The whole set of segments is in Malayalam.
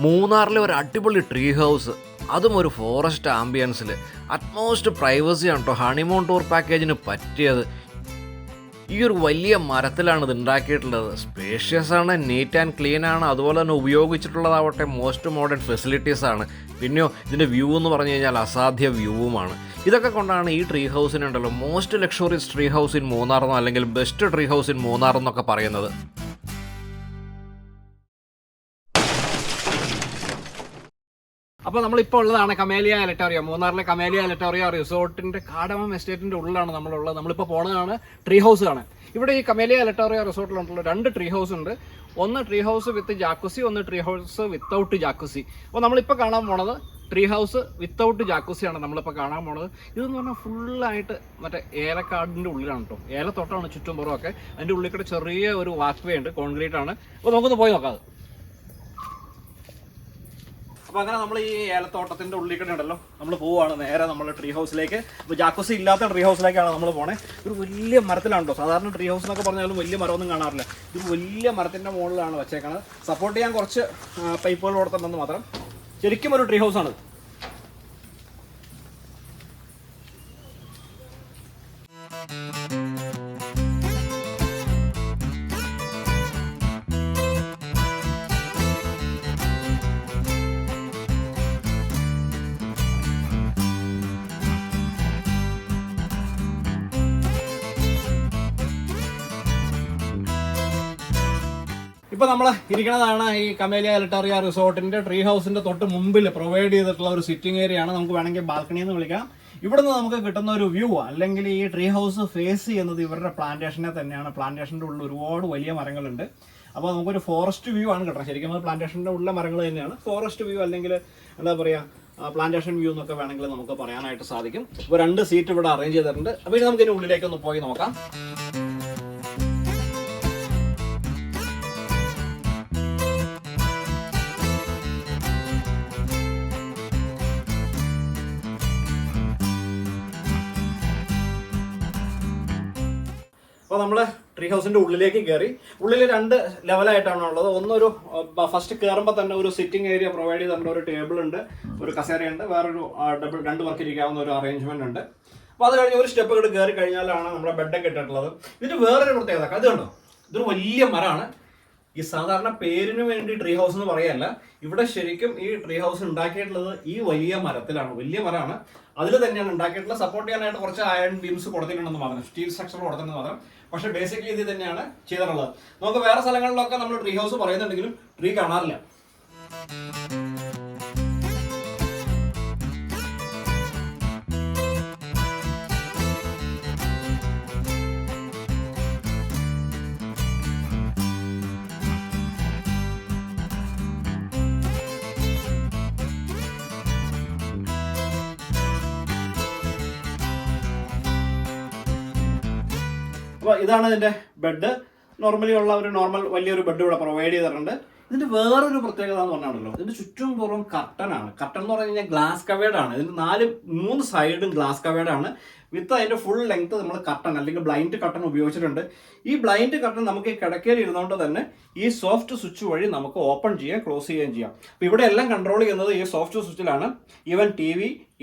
മൂന്നാറിലെ ഒരു അടിപൊളി ട്രീ ഹൗസ്, അതും ഒരു ഫോറസ്റ്റ് ആംബിയൻസിൽ, അറ്റ്മോസ്റ്റ് പ്രൈവസിയാണ് കേട്ടോ ഹണിമൂൺ ടൂർ പാക്കേജിന് പറ്റിയത്. ഈ ഒരു വലിയ മരത്തിലാണ് ഇത് ഉണ്ടാക്കിയിട്ടുള്ളത്. സ്പേഷ്യസ് ആണ്, നീറ്റ് ആൻഡ് ക്ലീൻ ആണ്, അതുപോലെ തന്നെ ഉപയോഗിച്ചിട്ടുള്ളതാവട്ടെ മോസ്റ്റ് മോഡേൺ ഫെസിലിറ്റീസ് ആണ്. പിന്നെയോ ഇതിൻ്റെ വ്യൂ എന്ന് പറഞ്ഞു കഴിഞ്ഞാൽ അസാധ്യ വ്യൂവുമാണ്. ഇതൊക്കെ കൊണ്ടാണ് ഈ ട്രീ ഹൗസിനുണ്ടല്ലോ most luxurious tree house in മൂന്നാറെന്നോ അല്ലെങ്കിൽ ബെസ്റ്റ് ട്രീ ഹൗസ് ഇൻ മൂന്നാറെന്നൊക്കെ പറയുന്നത്. അപ്പോൾ നമ്മളിപ്പോൾ ഉള്ളതാണ് കമേലിയ എലറ്റോറിയ, മൂന്നാറിലെ കമേലിയ എലറ്റോറിയ റിസോർട്ടിൻ്റെ കാഡമം എസ്റ്റേറ്റിൻ്റെ ഉള്ളിലാണ് നമ്മളുള്ളത്. നമ്മളിപ്പോൾ പോകുന്നതാണ് ട്രീ ഹൗസ് കാണാൻ. ഇവിടെ ഈ കമേലിയ എലറ്റോറിയ റിസോർട്ടിലുള്ള 2 ട്രീ ഹൗസ് ഉണ്ട്. ഒന്ന് ട്രീ ഹൗസ് വിത്ത് ജാക്കുസി, ഒന്ന് ട്രീ ഹൗസ് വിത്തൗട്ട് ജാക്കുസി. അപ്പോൾ നമ്മളിപ്പോൾ കാണാൻ പോണത് ട്രീ ഹൗസ് വിത്തൗട്ട് ജാക്കുസിയാണ് നമ്മളിപ്പോൾ കാണാൻ പോണത്. ഇതെന്ന് പറഞ്ഞാൽ ഫുള്ളായിട്ട് മറ്റേ ഏലക്കാടിൻ്റെ ഉള്ളിലാണ് കേട്ടോ, ഏലത്തോട്ടമാണ് ചുറ്റും പുറമൊക്കെ. അതിൻ്റെ ഉള്ളിൽ കൂടെ ചെറിയ ഒരു വാക്ക് വേ ഉണ്ട്, കോൺക്രീറ്റ് ആണ്. അപ്പോൾ നമുക്കൊന്ന് പോയി നോക്കാം. അപ്പോൾ അങ്ങനെ നമ്മൾ ഈ ഏലത്തോട്ടത്തിൻ്റെ ഉള്ളിൽ കൂടെ ഉണ്ടല്ലോ നമ്മൾ പോവുകയാണ് നേരെ നമ്മൾ ട്രീ ഹൗസിലേക്ക്. അപ്പോൾ ജാക്കുസി ഇല്ലാത്ത ട്രീ ഹൗസിലേക്കാണ് നമ്മൾ പോണേ. ഒരു വലിയ മരത്തിലാണല്ലോ, സാധാരണ ട്രീ ഹൗസ് എന്നൊക്കെ പറഞ്ഞാലും വലിയ മരമൊന്നും കാണാറില്ല. ഇത് വലിയ മരത്തിൻ്റെ മുകളിലാണ് വെച്ചേക്കണത്. സപ്പോർട്ട് ചെയ്യാൻ കുറച്ച് പൈപ്പുകൾ കൊടുത്തിട്ടുണ്ടെന്ന് മാത്രം. ശരിക്കും ഒരു ട്രീ ഹൗസാണ്. ഇപ്പോൾ നമ്മൾ ഇരിക്കുന്നതാണ് ഈ കമേലിയ എലറ്റോറിയ റിസോർട്ടിൻ്റെ ട്രീ ഹൗസിൻ്റെ തൊട്ട് മുമ്പിൽ പ്രൊവൈഡ് ചെയ്തിട്ടുള്ള ഒരു സിറ്റിംഗ് ഏരിയ ആണ്. നമുക്ക് വേണമെങ്കിൽ ബാൽക്കണി എന്ന് വിളിക്കാം. ഇവിടുന്ന് നമുക്ക് കിട്ടുന്ന ഒരു വ്യൂ അല്ലെങ്കിൽ ഈ ട്രീ ഹൗസ് ഫേസ് ചെയ്യുന്നത് ഇവരുടെ പ്ലാന്റേഷനെ തന്നെയാണ്. പ്ലാന്റേഷൻ്റെ ഉള്ളിൽ ഒരുപാട് വലിയ മരങ്ങളുണ്ട്. അപ്പോൾ നമുക്കൊരു ഫോറസ്റ്റ് വ്യൂ ആണ് കിട്ടുന്നത്. ശരിക്കും അത് പ്ലാന്റേഷൻ്റെ ഉള്ള മരങ്ങൾ തന്നെയാണ്. ഫോറസ്റ്റ് വ്യൂ അല്ലെങ്കിൽ എന്താ പറയുക പ്ലാന്റേഷൻ വ്യൂ എന്നൊക്കെ വേണമെങ്കിൽ നമുക്ക് പറയാനായിട്ട് സാധിക്കും. ഇപ്പോൾ 2 സീറ്റ് ഇവിടെ അറേഞ്ച് ചെയ്തിട്ടുണ്ട്. അപ്പോൾ ഇനി നമുക്ക് ഇതിൻ്റെ ഉള്ളിലേക്കൊന്ന് പോയി നോക്കാം. അപ്പോൾ നമ്മൾ ട്രീ ഹൗസിൻ്റെ ഉള്ളിലേക്ക് കയറി. ഉള്ളിൽ 2 ലെവലായിട്ടാണ് ഉള്ളത്. ഒന്നൊരു ഫസ്റ്റ് കയറുമ്പോൾ തന്നെ ഒരു സിറ്റിംഗ് ഏരിയ പ്രൊവൈഡ് ചെയ്തിട്ടുണ്ട്. ഒരു ടേബിൾ ഉണ്ട്, ഒരു കസേരയുണ്ട്, വേറൊരു 2 പേർക്ക് ഇരിക്കാവുന്ന ഒരു അറേഞ്ച്മെന്റ് ഉണ്ട്. അപ്പോൾ അത് കഴിഞ്ഞ് ഒരു സ്റ്റെപ്പ് കൂടെ കയറി കഴിഞ്ഞാലാണ് നമ്മുടെ ബെഡൊക്കെ ഇട്ടിട്ടുള്ളത്. ഇതിന് വേറൊരു പ്രത്യേകത, അത് കണ്ടോ, ഇതൊരു വലിയ മരമാണ്. ഈ സാധാരണ പേരിന് വേണ്ടി ട്രീ ഹൗസ് എന്ന് പറയല്ല, ഇവിടെ ശരിക്കും ഈ ട്രീ ഹൗസ് ഉണ്ടാക്കിയിട്ടുള്ളത് ഈ വലിയ മരത്തിലാണ്. വലിയ മരമാണ്, അതിൽ തന്നെയാണ് ഉണ്ടാക്കിയിട്ടുള്ളത്. സപ്പോർട്ട് ചെയ്യാനായിട്ട് കുറച്ച് അയൺ ബീംസ് കൊടുത്തിട്ടുണ്ടെന്ന് മാത്രം, സ്റ്റീൽ സ്ട്രക്ചർ കൊടുത്തിട്ടുണ്ടെന്ന് മാത്രം. പക്ഷേ ബേസിക്കലി ഇത് തന്നെയാണ് ചെയ്തിട്ടുള്ളത്. നമുക്ക് വേറെ സ്ഥലങ്ങളിലൊക്കെ നമ്മൾ ട്രീ ഹൗസ് പറയുന്നുണ്ടെങ്കിലും ട്രീ കാണാറില്ല. അപ്പോൾ ഇതാണ് ഇതിൻ്റെ ബെഡ്. നോർമലി ഉള്ള ഒരു വലിയൊരു ബെഡ് ഇവിടെ പ്രൊവൈഡ് ചെയ്തിട്ടുണ്ട്. ഇതിൻ്റെ വേറൊരു പ്രത്യേകത എന്ന് പറഞ്ഞാണല്ലോ, ഇതിൻ്റെ ചുറ്റും പുറം കർട്ടനാണ്. കർട്ടൻ എന്ന് പറഞ്ഞു കഴിഞ്ഞാൽ ഗ്ലാസ് കവേർഡാണ്. ഇതിന് 3 സൈഡും ഗ്ലാസ് കവേർഡാണ്. വിത്ത് അതിൻ്റെ ഫുൾ ലെങ്ത് നമ്മൾ കർട്ടൻ അല്ലെങ്കിൽ ബ്ലൈൻഡ് കർട്ടൻ ഉപയോഗിച്ചിട്ടുണ്ട്. ഈ ബ്ലൈൻഡ് കർട്ടൻ നമുക്ക് ഈ കിടക്കയിൽ ഇരുന്നുകൊണ്ട് തന്നെ ഈ സോഫ്റ്റ് സ്വിച്ച് വഴി നമുക്ക് ഓപ്പൺ ചെയ്യാം, ക്ലോസ് ചെയ്യുകയും ചെയ്യാം. അപ്പോൾ ഇവിടെ എല്ലാം കൺട്രോൾ ചെയ്യുന്നത് ഈ സോഫ്റ്റ് സ്വിച്ചിലാണ്. Even TV,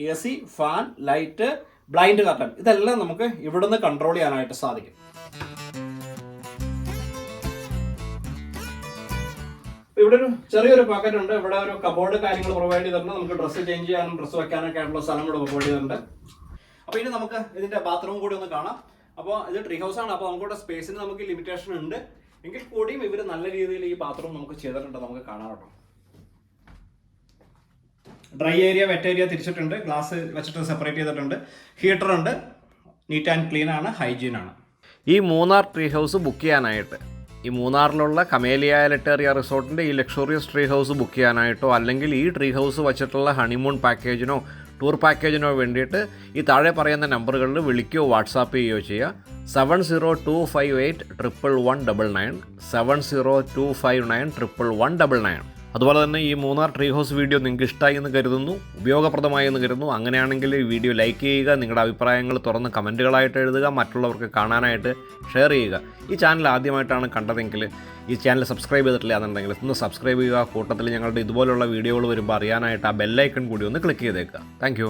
AC, fan, light, blind curtain, ഇതെല്ലാം നമുക്ക് ഇവിടുന്ന് കൺട്രോൾ ചെയ്യാനായിട്ട് സാധിക്കും. ഇവിടെ ഒരു ചെറിയൊരു പോക്കറ്റ് ഉണ്ട്. ഇവിടെ ഒരു കബോർഡ് കാര്യങ്ങൾ പ്രൊവൈഡ് ചെയ്തിട്ടുണ്ട്. നമുക്ക് ഡ്രസ്സ് ചേഞ്ച് ചെയ്യാനും ഡ്രസ്സ് വെക്കാനൊക്കെ ആയിട്ടുള്ള സ്ഥലം ഇവിടെ പ്രൊവൈഡ് ചെയ്തിട്ടുണ്ട്. അപ്പോൾ ഇനി നമുക്ക് ഇതിന്റെ ബാത്റൂം കൂടി ഒന്ന് കാണാം. അപ്പോൾ ഇത് ട്രീ ഹൗസ് ആണ്, അപ്പോൾ നമുക്കിവിടെ സ്പേസിന് നമുക്ക് ലിമിറ്റേഷൻ ഉണ്ട്. എങ്കിൽ കൂടിയും ഇവർ നല്ല രീതിയിൽ ഈ ബാത്റൂം നമുക്ക് ചെയ്തിട്ടുണ്ട്, നമുക്ക് കാണാം കേട്ടോ. ഡ്രൈ ഏരിയ വെറ്റ് ഏരിയ തിരിച്ചിട്ടുണ്ട്, ഗ്ലാസ് വെച്ചിട്ട് സെപ്പറേറ്റ് ചെയ്തിട്ടുണ്ട്. ഹീറ്റർ ഉണ്ട്, നീറ്റ് ആൻഡ് ക്ലീൻ ആണ്, ഹൈജീൻ ആണ്. ഈ മൂന്നാർ ട്രീ ഹൗസ് ബുക്ക് ചെയ്യാനായിട്ട് ഈ മൂന്നാറിലുള്ള കമേലിയ എലറ്റോറിയ റിസോർട്ടിൻ്റെ ഈ ലക്ഷറിയസ് ട്രീ ഹൗസ് ബുക്ക് ചെയ്യാനായിട്ടോ അല്ലെങ്കിൽ ഈ ട്രീ ഹൗസ് വച്ചിട്ടുള്ള ഹണിമൂൺ പാക്കേജിനോ ടൂർ പാക്കേജിനോ വേണ്ടിയിട്ട് ഈ താഴെ പറയുന്ന നമ്പറുകളിൽ വിളിക്കുകയോ വാട്സാപ്പ് ചെയ്യുകയോ ചെയ്യുക. 7025811199 7025911199. അതുപോലെ തന്നെ ഈ മൂന്നാർ ട്രീ ഹൗസ് വീഡിയോ നിങ്ങൾക്ക് ഇഷ്ടമായി എന്ന് കരുതുന്നു, ഉപയോഗപ്രദമായി എന്ന് കരുതുന്നു. അങ്ങനെയാണെങ്കിൽ ഈ വീഡിയോ ലൈക്ക് ചെയ്യുക, നിങ്ങളുടെ അഭിപ്രായങ്ങൾ തുറന്ന് കമൻറ്റുകളായിട്ട് എഴുതുക, മറ്റുള്ളവർക്ക് കാണാനായിട്ട് ഷെയർ ചെയ്യുക. ഈ ചാനൽ ആദ്യമായിട്ടാണ് കണ്ടതെങ്കിൽ ഈ ചാനൽ സബ്സ്ക്രൈബ് ചെയ്തിട്ടില്ല എന്നുണ്ടെങ്കിൽ ഒന്ന് സബ്സ്ക്രൈബ് ചെയ്യുക. കൂട്ടത്തിൽ ഞങ്ങളുടെ ഇതുപോലുള്ള വീഡിയോകൾ വരുമ്പോൾ അറിയാനായിട്ട് ആ ബെല്ലൈക്കൺ കൂടി ഒന്ന് ക്ലിക്ക് ചെയ്തേക്കുക. താങ്ക്